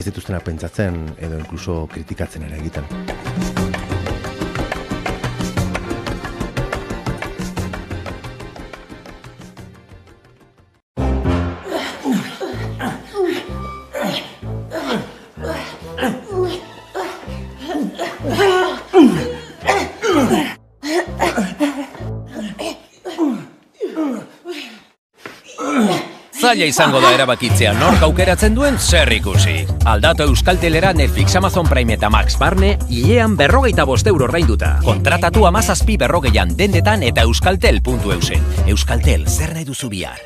ez dituztenak pentsatzen edo inkluso kritikatzen ere egiten. Zaila izango da erabakitzea nork aukeratzen duen zer ikusi. Aldatu Euskaltelera Netflix, Amazon Prime eta Max Barne hilean 45 € ordainduta. Kontratatu 17:40 dendetan eta euskaltel.eusen. Euskaltel, zer nahi duzu bihar?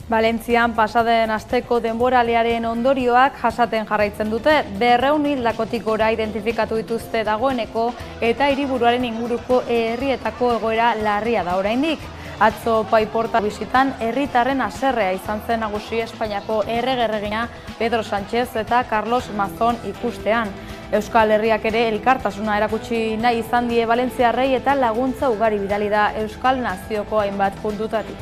Valentzian pasaden asteko denboralearen ondorioak jasaten jarraitzen dute, 200 hildakotik gora identifikatu dituzte dagoeneko eta hiriburuaren inguruko herrietako egoera larria da oraindik. Atzo Paiporta bisitan herritarren haserrea izan zen nagusi Espainiako errege-erregina Pedro Sánchez eta Carlos Mazón ikustean. Euskal Herriak ere elkartasuna erakutsi nahi izan die valentziarrei eta laguntza ugari bidali da Euskal Nazioko hainbat puntutatik.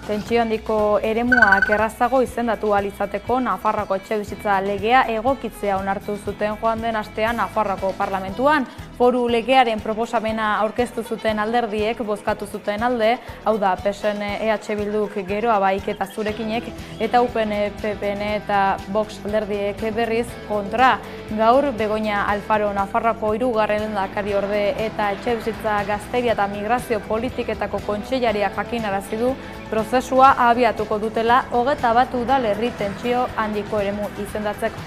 Tentsio handiko eremuak errazago izendatu ahal izateko Nafarroako etxebizitza legea egokitzea onartu zuten joan den astean Nafarroako parlamentuan. Foru legearen proposamena aurkeztu zuten alderdiek bozkatu zuten alde, hau da PSN, EH Bilduk, Geroa Baik eta Zurekinek eta UPN, PPN eta Vox alderdiek berriz kontra. Gaur Begoña Alfaro Nafarroako 3. lehendakariorde eta etxebizitza, gazteria eta migrazio politiketako kontseilariak jakinarazi du prozesua abiatuko dutela 21 udalerri tentsio handiko eremu izendatzeko.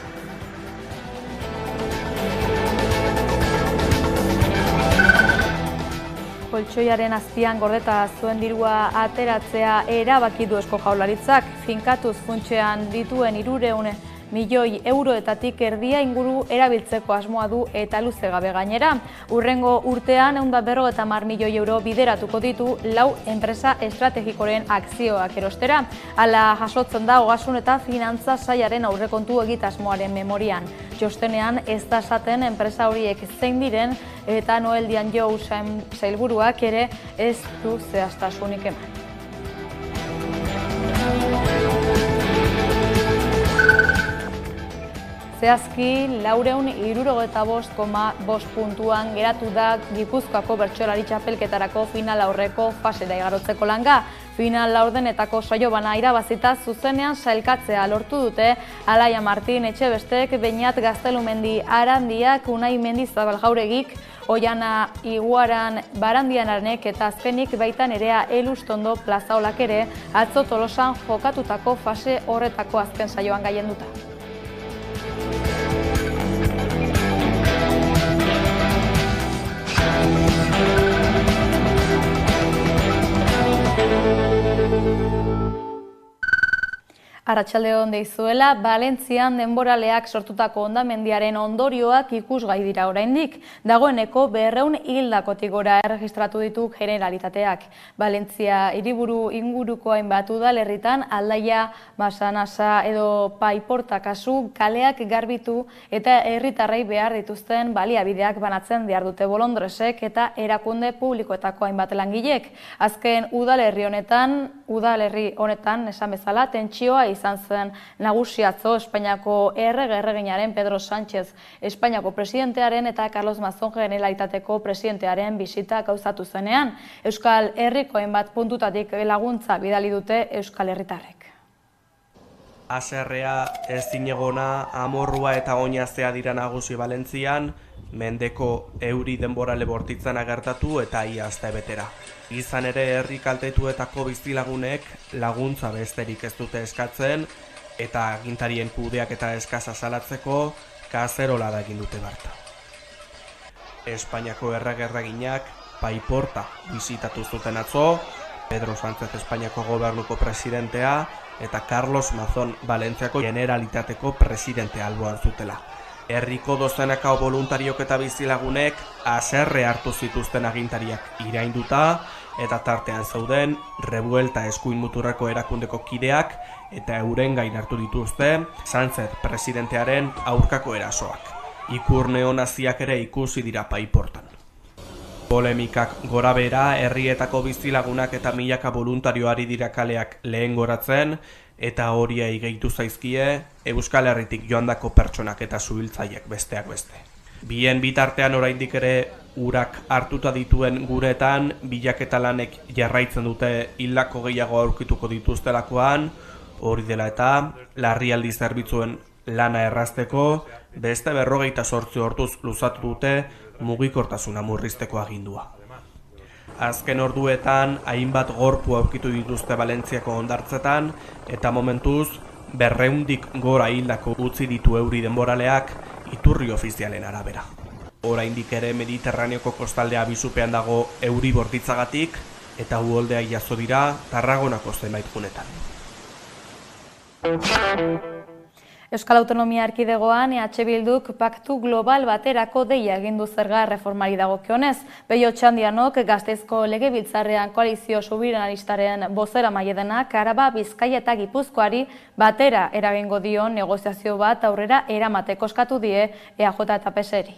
Koltxoiaren azpian gordeta zuen dirua ateratzea erabaki du Eusko Jaurlaritzak, finkatuz funtsean dituen 300 milioi euroetatik erdia inguru erabiltzeko asmoa du eta luze gabe gainera. Hurrengo urtean 150 milioi euro bideratuko ditu 4 enpresa estrategikoren akzioak erostera. Hala jasotzen da Ogasun eta Finantza Sailaren aurrekontu egitasmoaren memorian. Txostenean ez da esaten enpresa horiek zein diren eta Noel Dianjou sailburuak ere ez du zehaztasunik eman. Zehazki, 475,5 puntuan geratu da Gipuzkoako bertsolari txapelketarako final aurreko fasera igarotzeko langa. Final laurdenetako saio bana irabazita zuzenean sailkatzea lortu dute Alaia Martin Etxebestek, Beñat Gaztelumendi Arandiak, Unai Mendizabal Jauregik, Oiana Iguaran Barandianarenek eta azkenik baita Nerea Elustondo Plazaolak ere atzo Tolosan jokatutako fase horretako azken saioan gailenduta. Arratsalde on deizuela, Valentzian denboraleak sortutako hondamendiaren ondorioak ikusgai dira oraindik. Dagoeneko 200 hildakotik gora erregistratu ditu Generalitateak. Valentzia hiriburu inguruko hainbat udalerritan Aldaia, Basanasa edo Paiporta kasu kaleak garbitu eta herritarrei behar dituzten baliabideak banatzen dihardute Bolondresek eta erakunde publikoetako hainbat langilek. Azken udalerri honetan esan bezala tentsioa izan zen nagusi atzo Espainiako erreginaren Pedro Sánchez Espainiako presidentearen eta Carlos Mazón Generalitateko presidentearen bisita gauzatu zenean. Euskal Herriko hainbat puntutatik laguntza bidali dute Euskal Herritarrek. Haserrea, ezinegona, amorrua eta oinazea dira nagusi Valentzian, mendeko euri denborale bortitzen agertatu eta ia astebetera. Izan ere herri kaltetuetako bizilagunek laguntza besterik ez dute eskatzen eta agintarien kudeak eta eskasa salatzeko kazerola da egin dute barta. Espainiako erreginak Paiporta bisitatu zuten atzo, Pedro Sánchez Espainiako gobernuko presidentea eta Carlos Mazón Valentziako Generalitateko presidentea alboan zutela. Herriko dozenaka boluntariok eta bizilagunek haserre hartu zituzten agintariak irainduta, eta tartean zeuden Revuelta eskuin muturreko erakundeko kideak eta euren gain hartu dituzte Sánchez presidentearen aurkako erasoak. Ikur neonaziak ere ikusi dira paiportan. Polemikak gorabehera, herrietako bizilagunak eta milaka voluntarioari dira kaleak lehen goratzen, eta horiei gehitu zaizkie Euskal Herritik joandako pertsonak eta suhiltzaileek besteak beste. Bien bitartean oraindik ere urak hartuta dituen guretan, bilaketa lanek jarraitzen dute hildako gehiago aurkituko dituztelakoan, hori dela eta larrialdi zerbitzuen lana errazteko, beste 48 orduz luzatu dute mugikortasuna murrizteko agindua. Azken orduetan, hainbat gorpu aurkitu dituzte Valentziako hondartzetan, eta momentuz, 200 gora hildako utzi ditu euri denboraleak iturri ofizialen arabera. Oraindik ere Mediterraneoko kostaldea bizupean dago euri bortitzagatik, eta uholdea jazo dira Tarragonako zenbait gunetan. Euskal Autonomia Erkidegoan EH Bilduk paktu global baterako deia egin du zerga erreformari dagokionez. Peio Txandianok Gasteizko Legebiltzarrean koalizio sobiranistaren bozeramaile denak Araba, Bizkaia eta Gipuzkoari batera eragingo dion negoziazio bat aurrera eramateko eskatu die EAJ eta PSeri.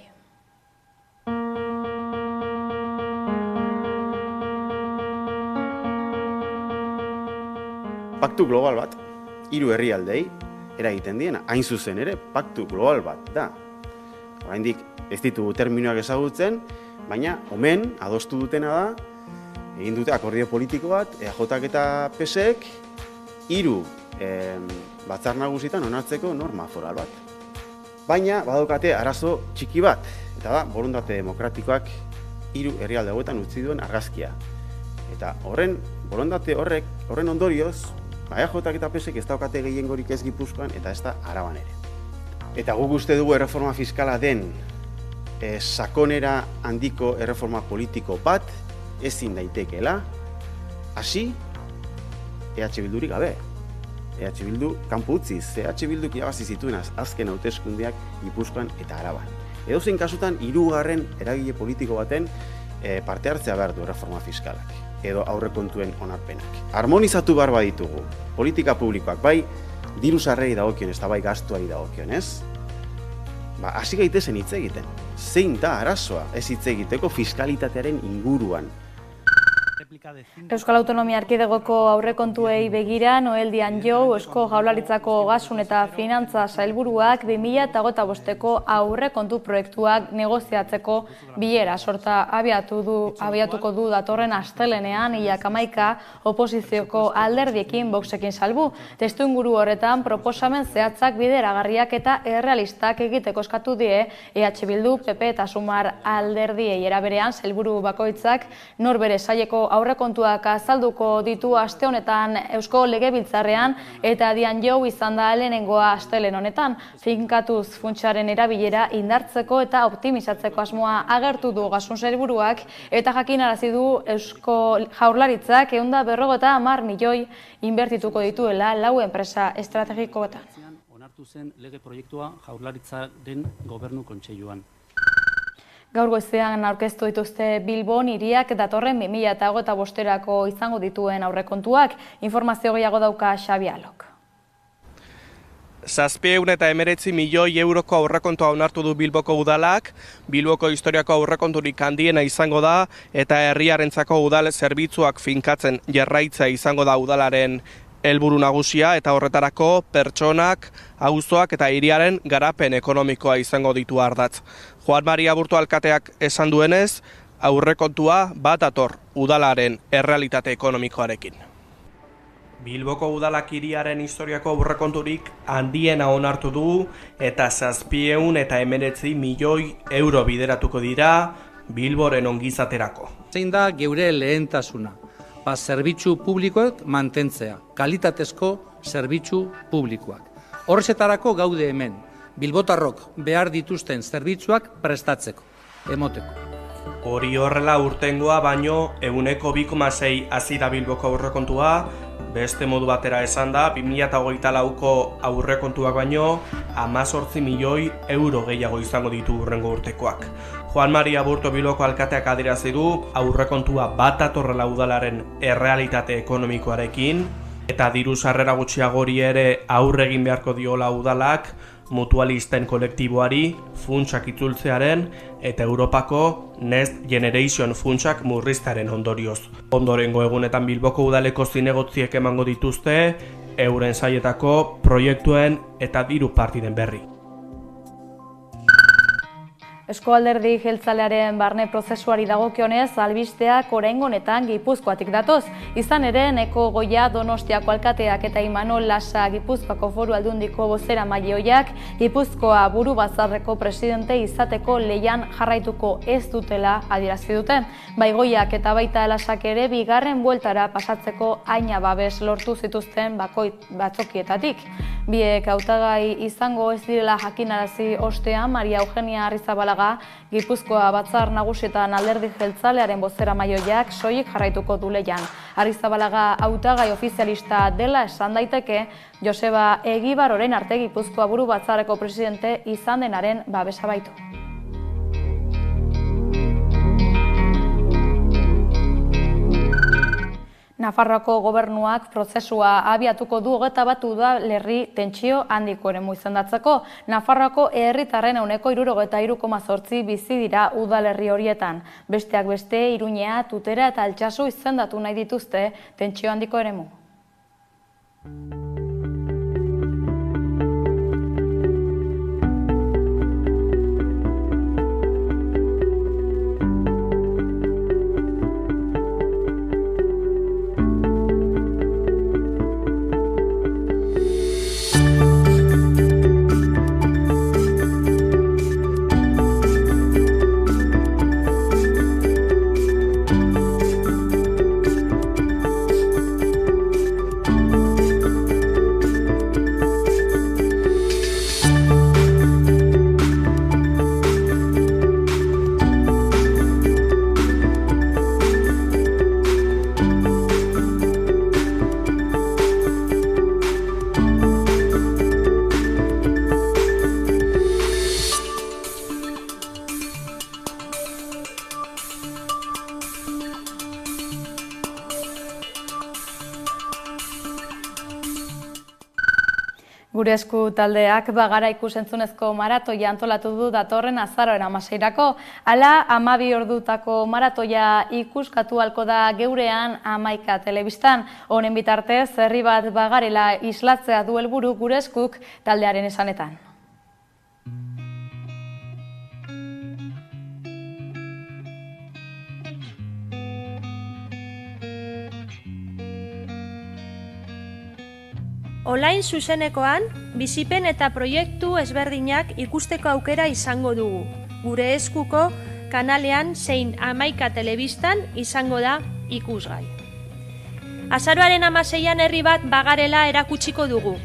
Paktu global bat, 3 herrialdei eragiten diena, hain zuzen ere, paktu global bat da. Oraindik ez ditugu terminoak ezagutzen, baina omen adostu dutena da, egin dute akordio politiko bat, EAJak eta PSek 3 batzar nagusitan onartzeko norma foral bat. Baina badokate arazo txiki bat, eta da borondate demokratikoak 3 herrialde hauetan utzi duen argazkia. Eta borondate horren ondorioz, EAJak eta PSek ez daukate gehiengorik ez Gipuzkoan eta ez da Araban ere. Eta guk uste dugu erreforma fiskala den sakonera handiko erreforma politiko bat ezin daitekeela, hasi EH Bildurik gabe. EH Bildu kanpo utziz, EH Bilduk irabazi zituen azken hauteskundeak Gipuzkoan eta Araban. Edozein kasutan 3. eragile politiko baten parte hartzea behar du erreforma fiskalak edo aurrekontuen onarpenak. Harmonizatu behar baditugu, politika publikoak bai diru sarrerei dagokionez eta bai gastuari dagokionez, hasi gaitezen hitz egiten. Zein da arazoa ez hitz egiteko fiskalitatearen inguruan? Euskal Autonomia Erkidegoko aurrekontuei begira, Noel Dianjou, Eusko Jaurlaritzako Ogasun eta Finantza Sailburuak 2025ko aurrekontu proiektuak negoziatzeko bilera sorta abiatuko du datorren astelenean, hilak 11 oposizioko alderdiekin Voxekin salbu. Testuinguru horretan proposamen zehatzak bideragarriak eta errealistak egiteko eskatu die EH Bildu, PP eta Sumar alderdiei. Era berean, sailburu bakoitzak norbere saileko aurrekontuak azalduko ditu aste honetan Eusko Legebiltzarrean, eta Dianjou izan da lehenengoa astelen honetan. Finkatuz funtsaren erabilera indartzeko eta optimizatzeko asmoa agertu du Ogasun sailburuak, eta jakinarazi du Eusko Jaurlaritzak 150 milioi inbertituko dituela 4 enpresa estrategikoetan. Onartu zen lege proiektua Jaurlaritzaren Gobernu Kontseiluan. Gaur goizean aurkeztu dituzte Bilbon hiriak datorren 2025erako izango dituen aurrekontuak. Informazio gehiago dauka Xabi Alok. 719 milioi euroko aurrekontua onartu du Bilboko udalak. Bilboko historiako aurrekonturik handiena izango da, eta herriarentzako udal zerbitzuak finkatzen jarraitzea izango da udalaren helburu nagusia, eta horretarako pertsonak, auzoak eta hiriaren garapen ekonomikoa izango ditu ardatz. Juan Maria Aburto alkateak esan duenez, aurrekontua bat dator udalaren errealitate ekonomikoarekin. Bilboko udalak hiriaren historiako aurrekonturik handiena onartu du, eta 719 milioi euro bideratuko dira Bilboren ongizaterako. Zein da geure lehentasuna? Zerbitzu publikoek mantentzea, kalitatezko zerbitzu publikoak. Horrezetarako gaude hemen, bilbotarrok behar dituzten zerbitzuak prestatzeko, emoteko. Hori horrela urtengoa baino 2,6 hazi da Bilboko aurrekontua, Beste modu batera esan da, 2024ko aurrekontuak baino 18 milioi euro gehiago izango ditu hurrengo urtekoak. Juan Maria Aburto Bilboko alkateak adierazi du aurrekontua bat datorrela udalaren errealitate ekonomikoarekin eta diru sarrera gutxiagori ere aurre egin beharko diola udalak mutualisten kolektiboari funtsak itzultzearen eta Europako Next Generation funtsak murriztearen ondorioz. Ondorengo egunetan Bilboko udaleko zinegotziek emango dituzte euren sailetako proiektuen eta diru partiden berri. Eusko Alderdi Jeltzalearen barne prozesuari dagokionez, albisteak oraingo honetan Gipuzkoatik datoz. Izan ere, Neko Goia Donostiako alkateak eta Imanol Lasa Gipuzkoako Foru Aldundiko bozeramaile ohiak Gipuzkoa buru batzarreko presidente izateko lehian jarraituko ez dutela adierazi dute. Bai Goiak eta baita Lasak ere bigarren bueltara pasatzeko haina babes lortu zituzten batzokietatik. Biek hautagai izango ez direla jakinarazi ostean Maria Eugenia Arrizabalaga Gipuzkoa batzar nagusietan Alderdi Jeltzalearen bozeramaile ohiak soilik jarraituko du lehian. Arrizabalaga hautagai ofizialista dela esan daiteke, Joseba Egibar orain arte Gipuzkoa buru batzarreko presidente izan denaren babesa baitu. Nafarroako gobernuak prozesua abiatuko du 21 udalerri tentsio handiko eremu izendatzeko. Nafarroako herritarren 73,8 bizi dira udalerri horietan. Besteak beste, Iruñea, Tutera eta Altsasu izendatu nahi dituzte tentsio handiko eremu. Gure esku taldeak Bagara ikusentzunezko maratoia antolatu du datorren azaroaren 16irako. Hala, 12 ordutako maratoia ikuskatu ahalko da geurean Hamaika telebistan. Honen bitartez, herri bat bagarela islatzea du helburu Gure eskuk taldearen esanetan. Online zuzenekoan, bizipen eta proiektu ezberdinak ikusteko aukera izango dugu. Gure eskuko kanalean zein Hamaika telebistan izango da ikusgai. Azaroaren 16an herri bat bagarela erakutsiko dugu.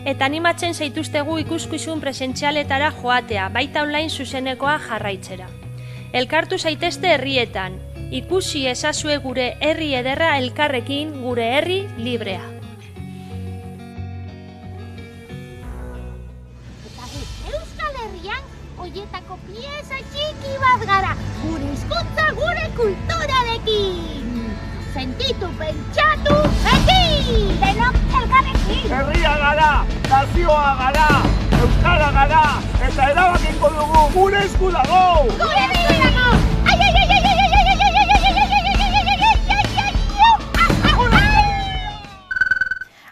Eta animatzen zaituztegu ikuskizun presentzialetara joatea, baita online zuzenekoa jarraitzera. Elkartu zaitezte herrietan, ikusi ezazue gure herri ederra elkarrekin, gure herri librea. Oietako pieza txiki bat gara, gure hizkuntza, gure kulturarekin. Sentitu, pentsatu, beti! Denok elkarrekin! Herria gara, nazioa gara, euskara gara, eta erabakiko dugu gure esku dago! Gure esku dago! Ai, ai, ai, ai, ai, ai, ai, ai, ai, ai, ai, ai, ai, ai, ai, ai, ai,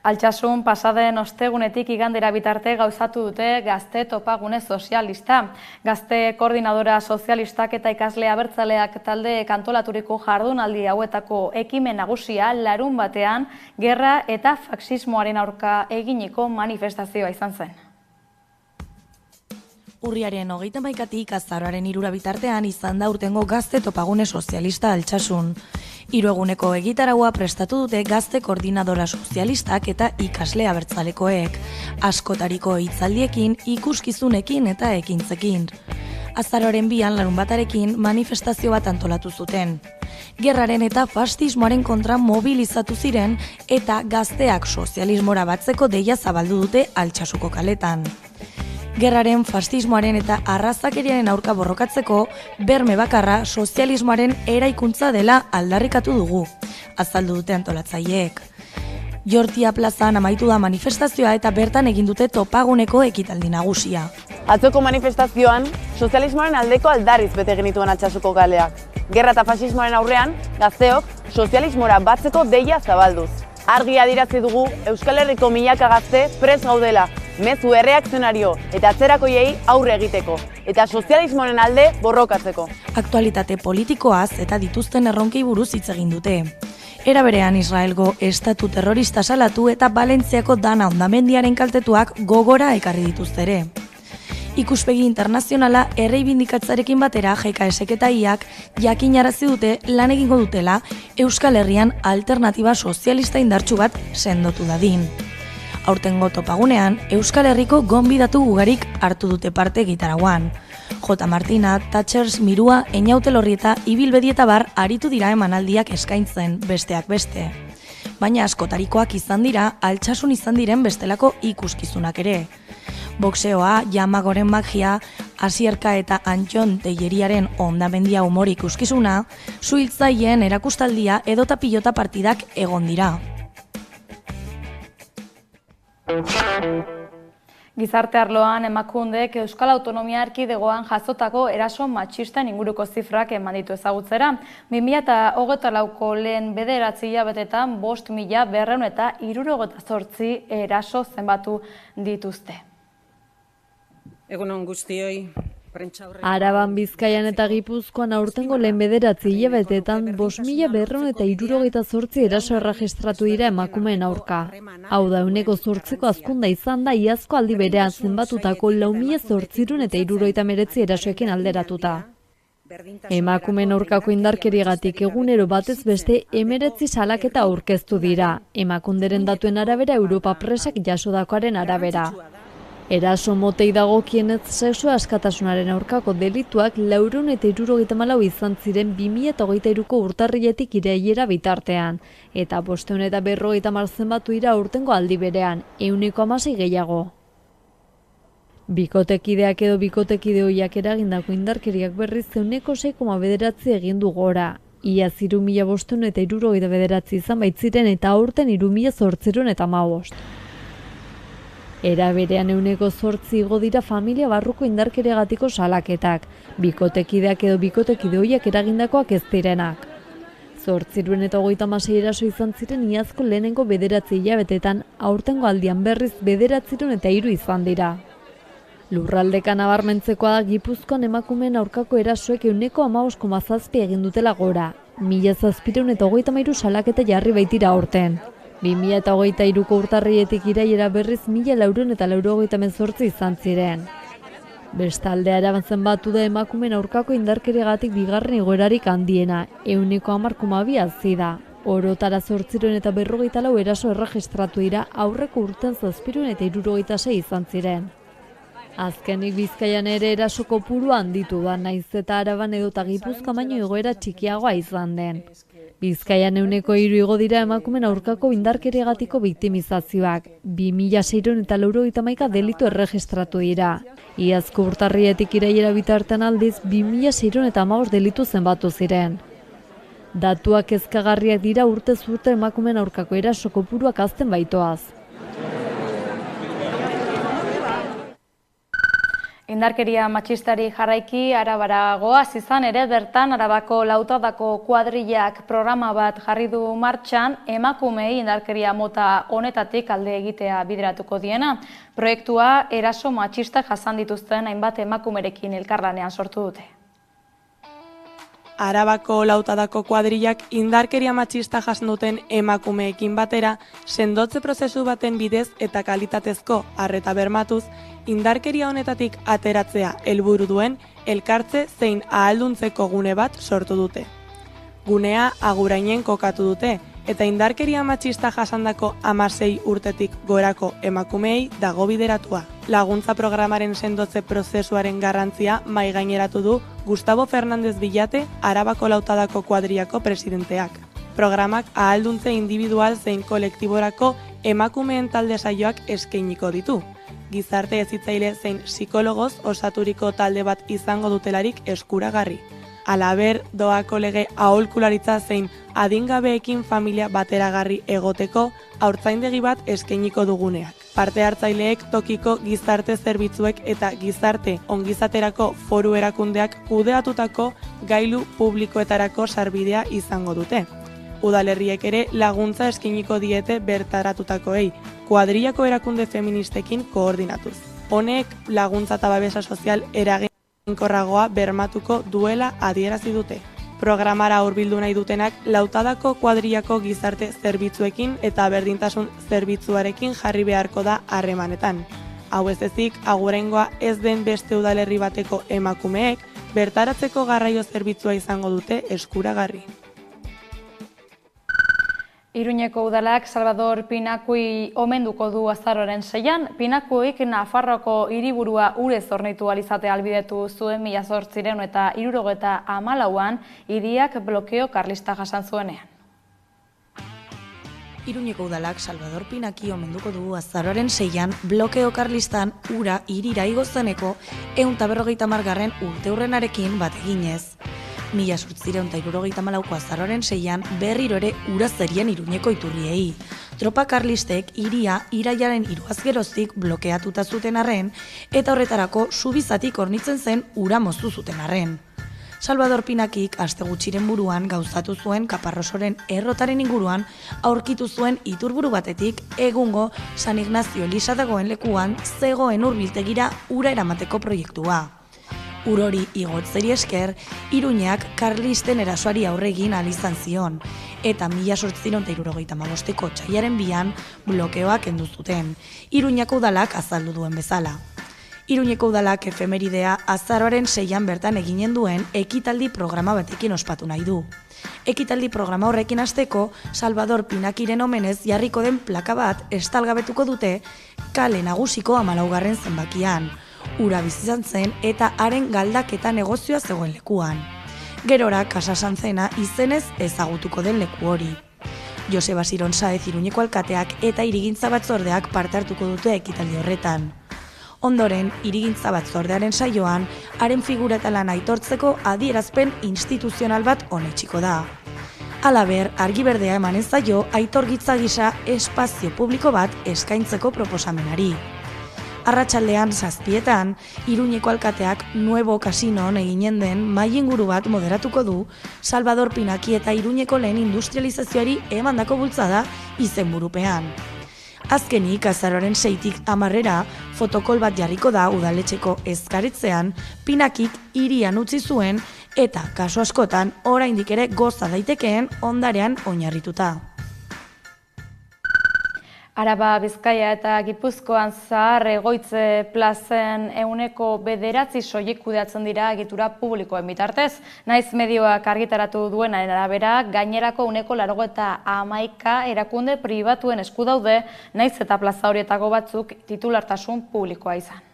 Altsasun pasaden ostegunetik igandera bitarte gauzatu dute Gazte Topagune Sozialista. Gazte Koordinadora Sozialistak eta ikasle abertzaleak talde kantolaturiko jardunaldi hauetako ekimen nagusia larunbatean gerra eta faxismoaren aurka eginiko manifestazioa izan zen. Urriaren 31tik azaroaren 3 bitartean izan da urtengo Gazte Topagune Sozialista Altsasun. 3 eguneko egitaraua prestatu dute Gazte Koordinadora Sozialistak eta ikasle abertzalekoek, askotariko hitzaldiekin, ikuskizunekin eta ekintzekin. Azaroaren 2an larunbatarekin manifestazio bat antolatu zuten. gerraren eta fascismoaren kontra mobilizatu ziren eta gazteak sozialismora batzeko deia zabaldu dute Altsasuko kaletan. Gerraren, fascismoaren eta arrazakeriaren aurka borrokatzeko berme bakarra sozialismoaren eraikuntza dela aldarrikatu dugu, azaldu dute antolatzaileek. Jortia plazan amaitu da manifestazioa eta bertan egin dute topaguneko ekitaldi nagusia. Atzoko manifestazioan, sozialismoaren aldeko aldarriz bete genituen Altsasuko kaleak. Gerra eta fascismoaren aurrean, gazteok sozialismora batzeko deia zabalduz. Argi adierazi dugu Euskal Herriko milaka gazte prest gaudela, mezu erreakzionario eta atzerakoiei aurre egiteko, eta sozialismoaren alde borrokatzeko. Aktualitate politikoaz eta dituzten erronkei buruz hitz egin dute. Era berean Israelgo estatu terrorista salatu eta Valentziako Dana hondamendiaren kaltetuak gogora ekarri dituzte ere. Ikuspegi internazionala erreibindikatzarekin batera JKS-ek eta IAK jakinarazi dute lan egingo dutela Euskal Herrian alternatiba sozialista indartsu bat sendotu dadin. Aurtengo topagunean, Euskal Herriko gonbidatu ugarik hartu dute parte gitarauan. J. Martina, Thatchers, Mirua, Einaute Lorrieta, Ibilbedi eta bar aritu dira emanaldiak eskaintzen besteak beste. Baina askotarikoak izan dira, Altsasun izan diren bestelako ikuskizunak ere. Boxeoa, Jamagoren magia, Asierka eta Antxon Telleriaren hondamendia humor ikuskizuna, suhiltzaileen erakustaldia edota pilota partidak egon dira. Gizarte arloan emakundek Euskal Autonomia Erkidegoan jasotako eraso matxisten inguruko zifrak eman ditu ezagutzera. 2024ko lehen 9 hilabetetan 5.268 eraso zenbatu dituzte. Egunon guztioi. Araban, Bizkaian eta Gipuzkoan aurtengo lehen 9 hilabetetan 5.268 eraso erregistratu dira emakumeen aurka. Hau da, 8% hazkunda izan da iazko aldi berean zenbatutako 4.869 erasoekin alderatuta. Emakumeen aurkako indarkeriagatik egunero batez beste 19 salaketa aurkeztu dira. Emakunderen datuen arabera Europa Presak jasodakoaren arabera. Eraso motei dagokienez sexu askatasunaren aurkako delituak 474 izan ziren 2023ko urtarriletik irailera bitartean, eta 550 zenbatu dira aurtengo aldi berean, 116 gehiago. Bikotekideak edo bikotekide ohiak eragindako indarkeriak berriz 6,9 egin du gora. Iaz 3.569 izan baitziren eta aurten 3.815. Era berean 8% igo dira familia barruko indarkeriagatiko salaketak, bikotekideak edo bikotekide ohiak eragindakoak ez direnak. 836 eraso izan ziren iazko lehenengo 9 hilabetetan, aurtengo aldian berriz 903 izan dira. Lurraldeka nabarmentzekoa da Gipuzkoan emakumeen aurkako erasoek 15,7 egin dutela gora, 1.733 salaketa jarri baitira aurten. 2023ko urtarrietik irailera berriz 1.498 izan ziren. Bestalde Araban zenbatu da emakumeen aurkako indarkeriagatik bigarren igoerarik handiena, 10,2 hazi da. Orotara 854 eraso erregistratu dira, aurreko urten 766 izan ziren. Azkenik Bizkaian ere eraso kopurua handitu da, naiz eta Araban edota Gipuzkoan baino igoera txikiagoa izan den. Bizkaian 3% igo dira emakumen aurkako indarkeriagatiko biktimizazioak, 2.691 delitu erregistratu dira. Iazko urtarrietik irailera bitartean aldiz 2.615 delitu zenbatu ziren. Datuak kezkagarriak dira urtez urte emakumen aurkako eraso kopuruak hazten baitoaz. Indarkeria matxistari jarraiki Arabara goaz izan ere bertan Arabako lautadako kuadrillak programa bat jarri du martxan emakumei indarkeria mota honetatik alde egitea bideratuko diena. Proiektua eraso matxistak jasan dituzten hainbat emakumerekin elkarlanean sortu dute. Arabako lautadako kuadrillak indarkeria matxista jasan duten emakumeekin batera sendotze prozesu baten bidez eta kalitatezko arreta bermatuz indarkeria honetatik ateratzea helburu duen elkartze zein ahalduntzeko gune bat sortu dute. Gunea Agurainen kokatu dute eta indarkeria matxista jasandako 16 urtetik gorako emakumeei dago bideratua. Laguntza programaren sendotze prozesuaren garrantzia mai gaineratu du Gustavo Fernández Villate, Arabako Lautadako kuadriako presidenteak. Programak ahalduntze individual zein kolektiborako emakumeen talde saioak eskainiko ditu. Gizarte hezitzaile zein psikologoz osaturiko talde bat izango dutelarik eskuragarri. Halaber, doako lege aholkularitza zein adingabeekin familia bateragarri egoteko haurtzaindegi bat eskainiko duguneak. Parte hartzaileek tokiko gizarte zerbitzuek eta gizarte ongizaterako foru erakundeak kudeatutako gailu publikoetarako sarbidea izango dute. Udalerriek ere laguntza eskainiko diete bertaratutakoei, kuadrillako erakunde feministekin koordinatuz. Honek laguntza eta babesa sozial eraginkorragoa bermatuko duela adierazi dute. Programara hurbildu nahi dutenak Lautadako kuadrillako gizarte zerbitzuekin eta berdintasun zerbitzuarekin jarri beharko da harremanetan. Hau ez ezik, agurengoa ez den beste udalerri bateko emakumeek bertaratzeko garraio zerbitzua izango dute eskuragarri. Iruñeko udalak Salvador Pinakui omenduko du azaroaren 6an. Pinakuik Nafarroako hiriburua urez hornitu alizatea albidetu zuen 1874an hiriak blokeo karlista jasan zuenean. Iruñeko udalak Salvador Pinaki omenduko du azaroaren 6an blokeo karlistan ura hirira igo zeneko 150. urteurrenarekin bat eginez. 1874ko azaroaren 6an berriro ere ura zerien Iruñeko iturriei. Tropa karlistek hiria irailaren 3 geroztik blokeatuta zuten arren eta horretarako subizatik hornitzen zen ura moztu zuten arren. Salvador Pinakik aste gutxiren buruan gauzatu zuen Kaparrosoren errotaren inguruan aurkitu zuen iturburu batetik egungo San Ignacio Eliza dagoen lekuan zegoen hurbiltegira ura eramateko proiektua. Urori igotzeri esker, Iruñak karlisten erasoari aurre egin ahal izan zion, eta 1875ko otsailaren 2an blokeoak kendu zuten, Iruñako udalak azaldu duen bezala. Iruñeko udalak efemeridea azaroaren 6an bertan eginen duen ekitaldi programa batekin ospatu nahi du. Ekitaldi programa horrekin hasteko, Salvador Pinakiren omenez jarriko den plaka bat estalgabetuko dute kale nagusiko 14. zenbakian. Ura bizizan zen eta haren galdaketa negozioa zegoen lekuan. Gerora Kasa Santzena izenez ezagutuko den leku hori. Joseba Siron Saez Iruñeko alkateak eta hirigintza batzordeak parte hartuko dute ekitaldi horretan. Ondoren, hirigintza batzordearen saioan, haren figura eta lana aitortzeko adierazpen instituzional bat onetsiko da. Halaber, argi berdea emanen zaio aitorgitza gisa espazio publiko bat eskaintzeko proposamenari. Arratsaldean 7etan, Iruñeko alkateak Nuevo Casinon eginen den mahai inguru bat moderatuko du Salvador Pinaki eta Iruñeko lehen industrializazioari emandako bultzada izenburupean. Azkenik, azaroaren 6tik 10 fotokol bat jarriko da udaletxeko ezkaritzean Pinakik hirian utzi zuen eta kasu askotan oraindik ere goza daitekeen ondarean oinarrituta. Araba, Bizkaia eta Gipuzkoan zahar egoitze plazen 9% soilik kudeatzen dira egitura publikoen bitartez. Naiz medioak argitaratu duenaren arabera, gainerako 91 erakunde pribatuen esku daude, naiz eta plaza horietako batzuk titulartasun publikoa izan.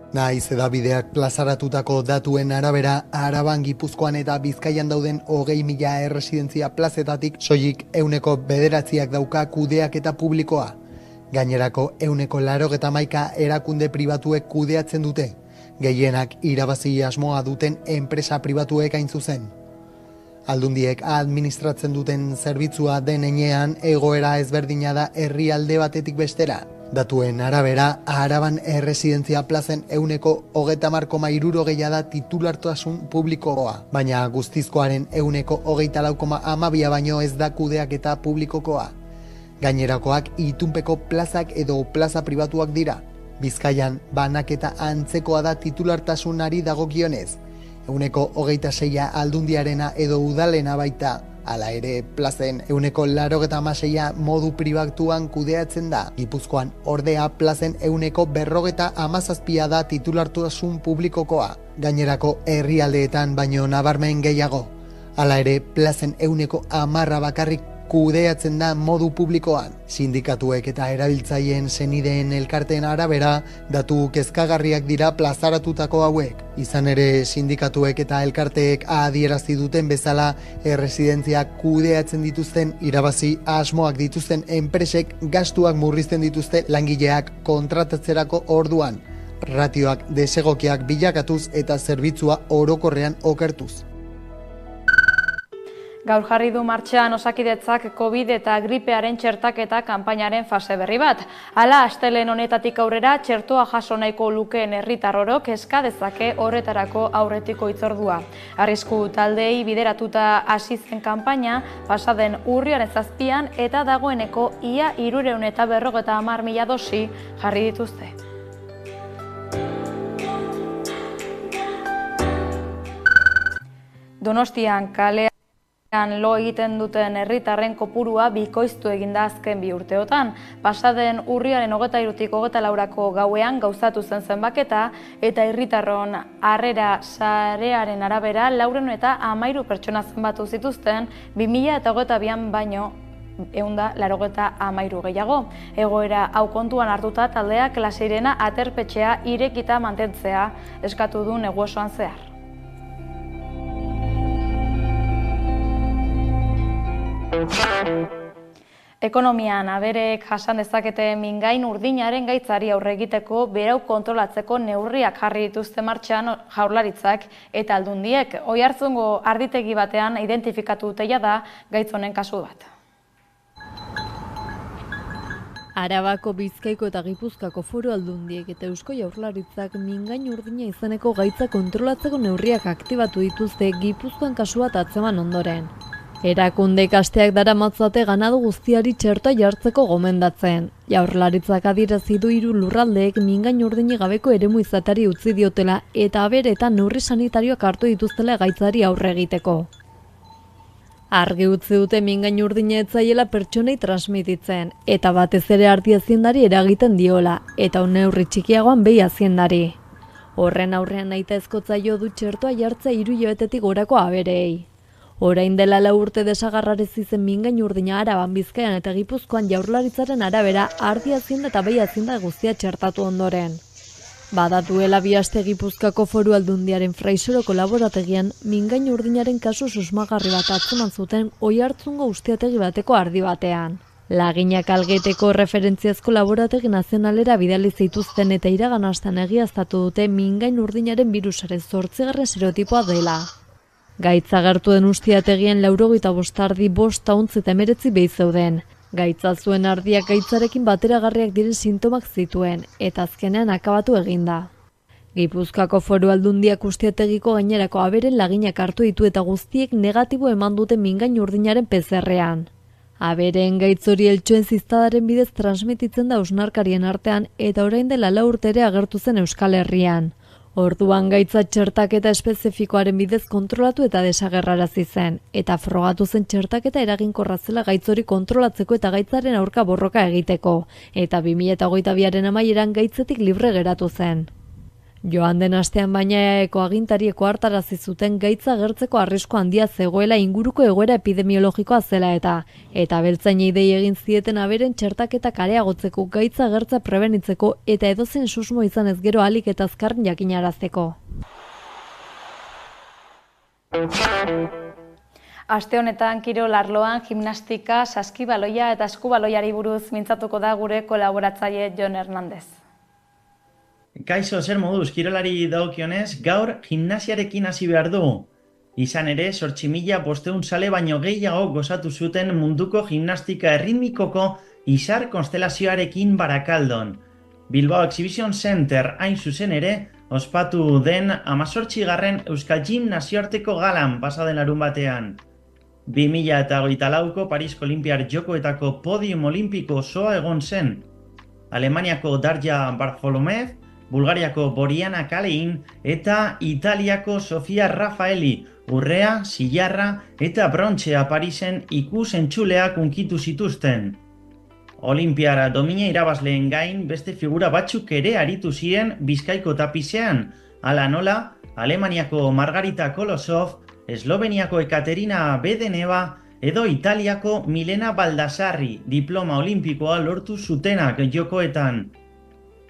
Naiz edabideak plazaratutako datuen arabera, Araban, Gipuzkoan eta Bizkaian dauden 20.000 erresidentzia plazetatik soilik 9% dauka kudeak eta publikoa. Gainerako 91 erakunde pribatuek kudeatzen dute, gehienak irabazi asmoa duten enpresa pribatuek hain zuzen. Aldundiek administratzen duten zerbitzua den heinean egoera ezberdina da herrialde batetik bestera. Datuen arabera, Araban erresidentzia plazen 30,60% da titulartasun publikoa, baina guztizkoaren 24,12% baino ez da kudeak eta publikokoa. Gainerakoak itunpeko plazak edo plaza pribatuak dira. Bizkaian banaketa antzekoa da titulartasunari dagokionez. 26% aldundiarena edo udalena baita. Hala ere, plazen 86% modu pribatuan kudeatzen da. Gipuzkoan ordea plazen 47% da titulartasun publikokoa. Gainerako herrialdeetan baino nabarmen gehiago. Hala ere, plazen 10% bakarrik kudeatzen da modu publikoan. Sindikatuek eta erabiltzaileen senideen elkarteen arabera, datu kezkagarriak dira plazaratutako hauek. Izan ere, sindikatuek eta elkarteek adierazi duten bezala, erresidentziak kudeatzen dituzten irabazi asmoak dituzten enpresek gastuak murrizten dituzte langileak kontratatzerako orduan. Ratioak desegokiak bilakatuz eta zerbitzua orokorrean okertuz. Gaur jarri du martxan Osakidetzak COVID eta gripearen txertaketa kanpainaren fase berri bat. Hala, astelehen honetatik aurrera txertoa jaso nahiko lukeen herritar orok eska dezake horretarako aurretiko hitzordua. Arrisku taldeei bideratuta hasi zen kanpaina pasaden urriaren 7 eta dagoeneko ia 350.000 dosi jarri dituzte. Donostian kalean lo egiten duten herritarren kopurua bikoiztu eginda azken 2 urteotan. Pasaden urriaren 23-tik 24 gauean gauzatu zen zenbaketa eta herritarron harrera sarearen arabera 413 pertsona zenbatu zituzten 2022an baino 183 gehiago. Egoera hau kontuan hartuta taldeak Laseirena aterpetxea irekita mantentzea eskatu du negu osoan zehar. Ekonomian abereek jasan dezakete mingain urdinaren gaitzari aurre egiteko berau kontrolatzeko neurriak jarri dituzte martxan Jaurlaritzak eta Aldundiek. Oiartzungo arditegi batean identifikatu dutela da gaitz honen kasu bat. Arabako, Bizkaiko eta Gipuzkoako Foru Aldundiek eta Eusko Jaurlaritzak mingain urdina izeneko gaitza kontrolatzeko neurriak aktibatu dituzte Gipuzkoan kasu bat atzeman ondoren. Erakundeek asteak daramatzate ganadu guztiari txertoa jartzeko gomendatzen. Jaurlaritzak adierazi du 3 lurraldeek mingain urdini gabeko eremu izatari utzi diotela eta abere eta neurri sanitarioak hartu dituztela gaitzari aurre egiteko. Argi utzi dute mingain urdina ez zaiela pertsonei transmititzen eta batez ere ardi aziendari eragiten diola eta neurri txikiagoan behi aziendari. Horren aurrean nahitaezko zaio du txertoa jartzea 3 hilabetetik gorako abereei. Orain dela 4 urte desagarrarezi zen mingain urdina Araban, Bizkaian eta Gipuzkoan Jaurlaritzaren arabera ardi azienda eta behi azienda guztia txertatu ondoren. Badatuela 2 aste Gipuzkoako Foru Aldundiaren Fraisoroko laborategian mingain urdinaren kasu susmagarri bat atzeman zuten Oiartzungo ustiategi bateko ardi batean. Laginak Algeteko referentziazko laborategi nazionalera bidali zituzten eta iragan astean egiaztatu dute mingain urdinaren birusaren 8. serotipoa dela. Gaitza gertu den ustiategian 95 ardi, 5 auntz eta 19 behi zeuden. Gaitza zuen ardiak gaitzarekin bateragarriak diren sintomak zituen, eta azkenean akabatu eginda. Gipuzkoako Foru Aldundiak ustiategiko gainerako aberen laginak hartu ditu eta guztiek negatibo eman dute mingain urdinaren PCR-ean. Abereen gaitz hori eltxoen ziztadaren bidez transmititzen da hausnarkarien artean eta orain dela 4 urte ere agertu zen Euskal Herrian. Orduan gaitza txertaketa espezifikoaren bidez kontrolatu eta desagerrarazi zen, eta frogatu zen txertaketa eraginkorra zela gaitz hori kontrolatzeko eta gaitzaren aurka borroka egiteko, eta 2022aren amaieran gaitzetik libre geratu zen. Joan den astean baina EAeko agintarieko hartarazi zuten gaitza agertzeko arrisku handia zegoela inguruko egoera epidemiologikoa zela eta beltzainei dei egin zieten aberen txertaketak areagotzeko gaitza agertza prebenitzeko eta edozen susmo izan ez gero ahalik eta azkarren jakinarazteko. Aste honetan kirol arloan gimnastika, saskibaloia eta eskubaloiari buruz mintzatuko da gure kolaboratzaile Jon Hernandez. Kaixo, zer moduz, kirolari dagokionez, gaur gimnasiarekin hasi behar du. Izan ere, 8.500 sale baino gehiago gozatu zuten munduko gimnastika erritmikoko izar konstelazioarekin Barakaldon. Bilbao Exhibition Center hain zuzen ere, ospatu den 18. Euskal Gym nazioarteko galan pasaden larun batean. 2024ko Parisko Olimpiar Jokoetako podium olimpiko osoa egon zen. Alemaniako Darja Bartholomew, Bulgariako Boriana Kalein eta Italiako Sofia Raffaeli urrea, zilarra eta brontxea Parisen ikus-entzuleak unkitu zituzten. Olimpiara domina irabazleen gain beste figura batzuk ere aritu ziren Bizkaiko tapizean, hala nola Alemaniako Margarita Kolosov Esloveniako Ekaterina Bedeneva edo Italiako Milena Baldassarri diploma olimpikoa lortu zutenak jokoetan.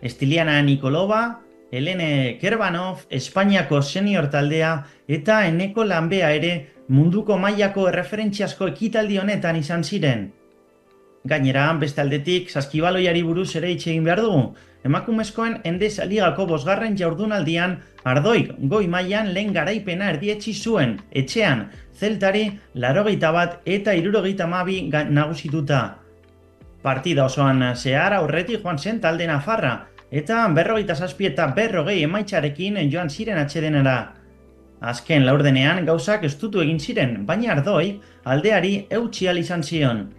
Estiliana Nikolova, Helene Kerbanov, Espainiako senior taldea eta Eneko Lanbea ere munduko mailako erreferentziazko ekitaldi honetan izan ziren. Gainera, beste aldetik, saskibaloiari buruz ere hitz egin behar dugu. Emakumezkoen Endesa Ligako 5. jardunaldian Ardoik goi mailan lehen garaipena erdietsi zuen, etxean, Zeltari 81 eta 72 nagusituta. Partida osoan zehar aurretik joan zen talde nafarra, eta 47 eta 40 emaitzarekin joan ziren atsedenera. Azken laurdenean gauzak estutu egin ziren, baina Ardoik aldeari eutsi ahal izan zion.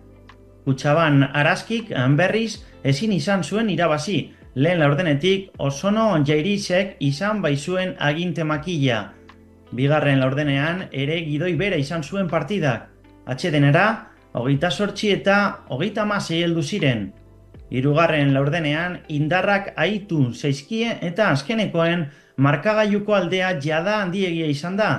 Kutxaban Araskik berriz ezin izan zuen irabazi, lehen laurdenetik Osono Jairisek izan baizuen aginte makila. Bigarren laurdenean ere gidoi bera izan zuen partidak. Atsedenera, 28 eta 36 heldu ziren. Hirugarren laurdenean indarrak aitu zaizkie eta azkenekoen markagailuko aldea jada handiegia izan da.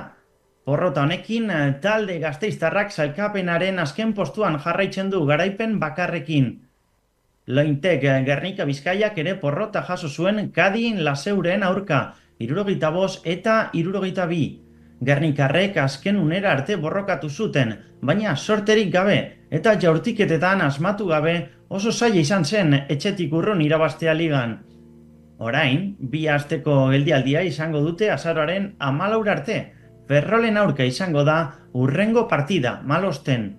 Porrota honekin talde gasteiztarrak sailkapenaren azken postuan jarraitzen du garaipen bakarrekin. Lointek Gernika Bizkaiak ere porrota jaso zuen Kadin Laseuren aurka, 75 eta 72. Gernikarrek azken unera arte borrokatu zuten, baina sorterik gabe eta jaurtiketetan asmatu gabe oso zaila izan zen etxetik urrun irabaztea ligan. Orain, 2 asteko geldialdia izango dute azaroaren 14 arte. Ferrolen aurka izango da hurrengo partida, Malosten.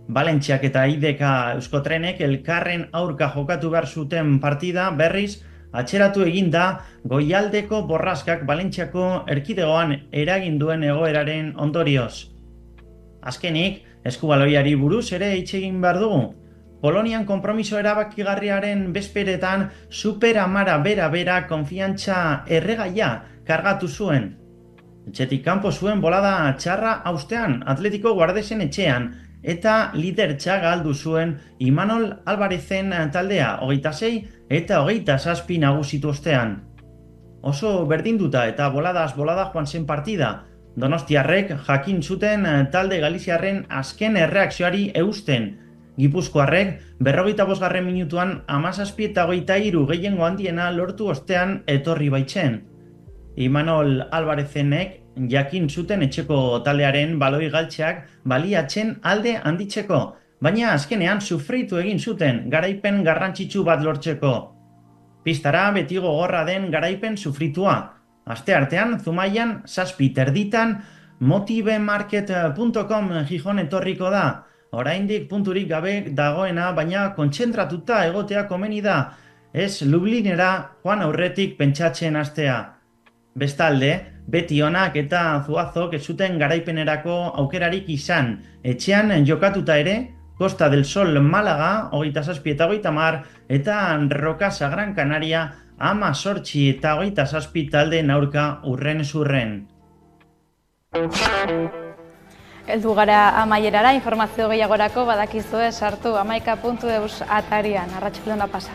Valentziak eta IDK Euskotrenek elkarren aurka jokatu behar zuten partida berriz atxeratu egin da Goialdeko borraskak Valentziako erkidegoan eragin duen egoeraren ondorioz. Azkenik, eskubaloiari buruz ere hitz egin behar dugu. Polonian konpromiso erabakigarriaren bezperetan Super Amara bera konfiantza erregaia kargatu zuen. Etxetik kanpo zuen bolada txarra haustean Atletico Guardesen etxean eta lidertza galdu zuen Imanol Alvarezen taldea 26 eta 27 nagusitu ostean. Oso berdinduta eta boladaz bolada joan zen partida. Donostiarrek jakin zuten talde galiziarren azken erreakzioari eusten. Gipuzkoarrek 45. minutuan 17 eta 23 gehiengo handiena lortu ostean etorri baitzen. Imanol Alvarezenek jakin zuten etxeko taldearen baloi galtzeak baliatzen alde handitzeko, baina azkenean sufritu egin zuten garaipen garrantzitsu bat lortzeko. Pistara beti gogorra den garaipen sufritua. Asteartean Zumaian 7 terditan motivemarket.com Gijon etorriko da. Oraindik punturik gabe dagoena, baina kontzentratuta egotea komeni da, ez Lublinera joan aurretik pentsatzen hastea. Bestalde, beti onak eta Zuazok ez zuten garaipenerako aukerarik izan. Etxean jokatuta ere, Costa del Sol Málaga 27 eta 30 eta Rocasa Gran Canaria 18 eta 27 taldeen aurka urren zurren. Heldu gara amaierara, informazio gehiagorako badakizue sartu 11.eus atarian. Arratsaldeon pasa.